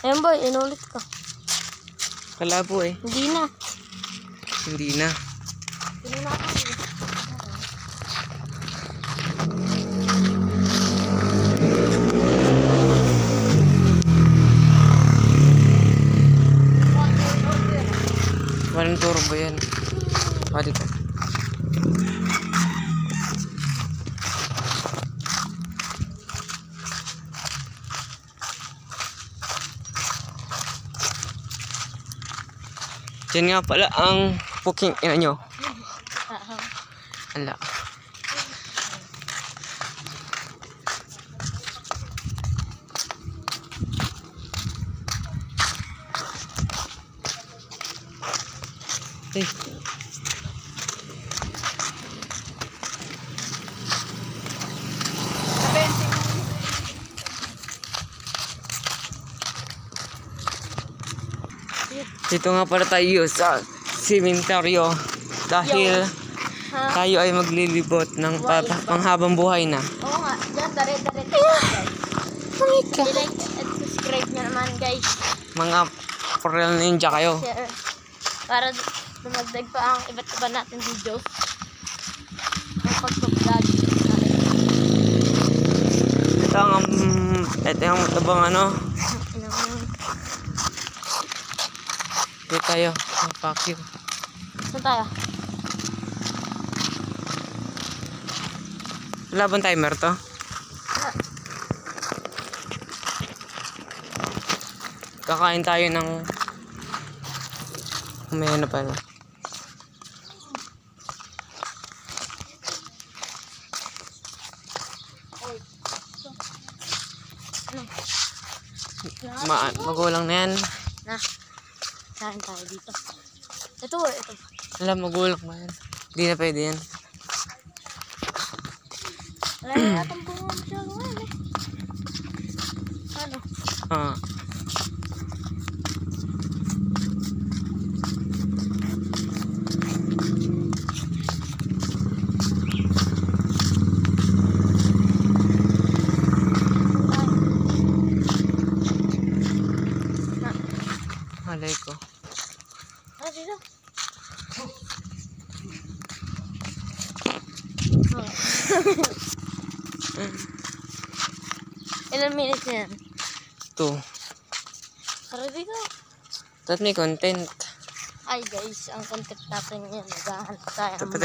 Ayun boy, inulit ka. Kalabo eh. Hindi na. Hindi na. Hindi na ako. Walang turbo yan. Pwede ka. Diyan nga pala ang puking ina nyo. Ala. Eh. Dito nga pala tayo sa sementeryo dahil tayo ay maglilibot ng panghabang buhay na. Oo nga, dyan, dare-dare. I-like at subscribe nyo naman guys. Mga real ninja kayo. Share. Para dumagdag pa ang iba't iba natin videos. Ang pagpag-vlog. Ito ang matabang ano. Dito tayo. Fuck you. Saan tayo? Laban timer to. Kakain tayo ng may ano pala. Magulang na yan. Na. Saan tayo dito? Ito. Alam, magulang na yan. Hindi na pwede yan. Wala na natin bunga masyado ngayon eh. Ano? Malay ko. Dito. Ilan minutes na yan? 2. Tara dito. Tapos may content. Ay guys, ang content natin yan. Naghahanap tayo. Tapos